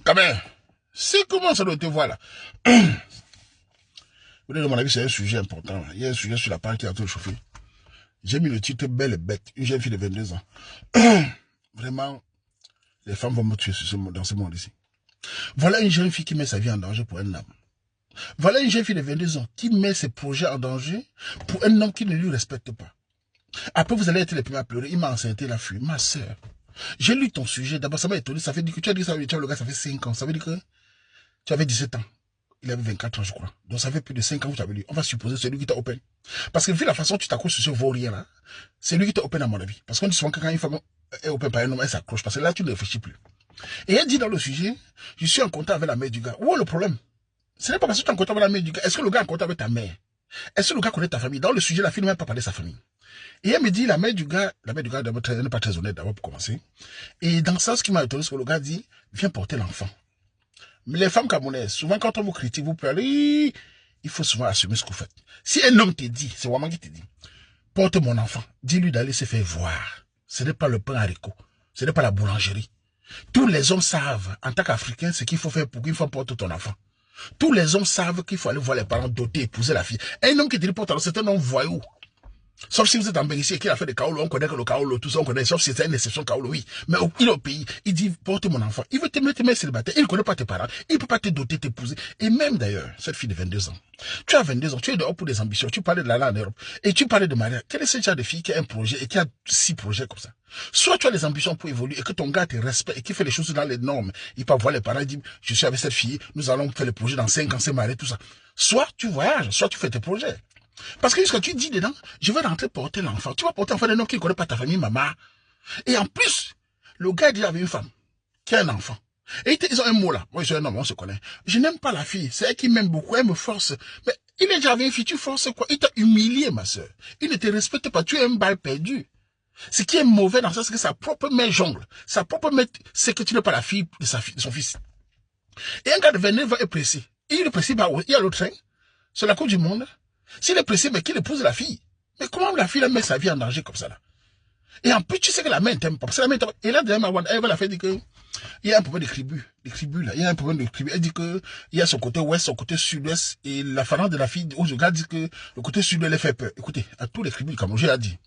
Quand même, c'est comment ça doit te voir là. Vous voyez, à mon avis, c'est un sujet important. Il y a un sujet sur la part qui a tout chauffé. J'ai mis le titre Belle et bête, une jeune fille de 22 ans. Vraiment, les femmes vont me tuer dans ce monde ici. Voilà une jeune fille qui met sa vie en danger pour un homme. Voilà une jeune fille de 22 ans qui met ses projets en danger pour un homme qui ne lui respecte pas. Après, vous allez être les premiers à pleurer. Il m'a enceinté la fuite. Ma soeur, j'ai lu ton sujet. D'abord, ça m'a étonné. Ça fait dire que tu as dit ça, tu as le gars, ça fait 5 ans. Ça veut dire que tu avais 17 ans. Il avait 24 ans, je crois. Donc, ça fait plus de 5 ans que tu avais lu. On va supposer que c'est lui qui t'a open. Parce que vu la façon dont tu t'accroches sur ce vaurien là, c'est lui qui t'a open à mon avis. Parce qu'on dit souvent que quand une femme est open par un homme, elle s'accroche. Parce que là, tu ne réfléchis plus. Et elle dit dans le sujet, je suis en contact avec la mère du gars. Où est le problème? Ce n'est pas parce que tu es en contact avec la mère du gars. Est-ce que le gars est en contact avec ta mère? Est-ce que le g'a connaît ta famille? Dans le sujet, la fille ne m'a pas parlé de sa famille. Et elle me dit, la mère du gars n'est pas très honnête d'abord pour commencer. Et dans ça, ce qui m'a étonné, c'est que le gars dit, viens porter l'enfant. Mais les femmes camerounaises, souvent quand on vous critique, vous pleurez, il faut souvent assumer ce que vous faites. Si un homme te dit, c'est Waman qui te dit, porte mon enfant, dis-lui d'aller se faire voir. Ce n'est pas le pain haricot, ce n'est pas la boulangerie. Tous les hommes savent, en tant qu'Africains, ce qu'il faut faire pour qu'une femme porte ton enfant. Tous les hommes savent qu'il faut aller voir les parents doter, épouser la fille. Un homme qui te dit porte, c'est un homme voyou. Sauf si vous êtes en Bénédicte et qu'il a fait des kaolo, on connaît que le kaolo, tout ça, on connaît, sauf si c'est une exception kaolo, oui. Mais il est au pays, il dit, porte mon enfant. Il veut te mettre célibataire, il ne connaît pas tes parents, il ne peut pas te doter, t'épouser. Et même d'ailleurs, cette fille de 22 ans, tu as 22 ans, tu es dehors pour des ambitions, tu parlais de la en Europe, et tu parlais de mariage. Quel est ce genre de fille qui a un projet et qui a 6 projets comme ça? Soit tu as des ambitions pour évoluer et que ton gars te respecte et qui fait les choses dans les normes. Il peut voir les parents, il dit, je suis avec cette fille, nous allons faire le projet dans 5 ans, c'est marié, tout ça. Soit tu voyages, soit tu fais tes projets. Parce que jusqu'à tu dis dedans, je vais rentrer porter l'enfant. Tu vas porter l'enfant d'un homme qui ne connaît pas ta famille, maman. Et en plus, le gars dit avec une femme qui a un enfant. Et ils ont un mot là. Moi, je suis un homme, on se connaît. Je n'aime pas la fille. C'est elle qui m'aime beaucoup. Elle me force. Mais il est déjà avec une fille. Tu forces quoi? Il t'a humilié, ma soeur. Il ne te respecte pas. Tu es un balle perdu. Ce qui est mauvais dans ça, c'est que sa propre mère jongle. Sa propre mère, c'est que tu n'es pas la fille de son fils. Et un gars de 29 ans est pressé. Il est pressé, bah, il y a le train. C'est la Coupe du Monde. S'il est pressé, mais qu'il épouse la fille. Mais comment la fille met sa vie en danger comme ça là? Et en plus, tu sais que la mère t'aime pas. Parce que la mère t'aime pas. Et là, elle va la faire dire que il y a un problème de tribu là. Il y a un problème de tribu. Elle dit que il y a son côté ouest, son côté sud-ouest. Et la parente de la fille, au gars dit que le côté sud elle fait peur. Écoutez, à tous les tribus du Cameroun, j'ai dit,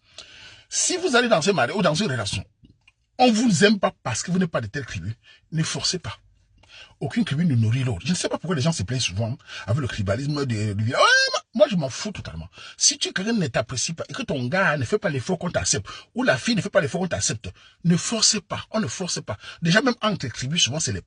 si vous allez dans un mari ou dans une relation, on vous aime pas parce que vous n'êtes pas de telle tribu, ne forcez pas. Aucune tribu ne nourrit l'autre. Je ne sais pas pourquoi les gens se plaignent souvent avec le tribalisme de moi, je m'en fous totalement. Si quelqu'un ne t'apprécie pas et que ton gars ne fait pas l'effort qu'on t'accepte, ou la fille ne fait pas l'effort qu'on t'accepte, ne forcez pas. On ne force pas. Déjà, même entre tribus, souvent, c'est les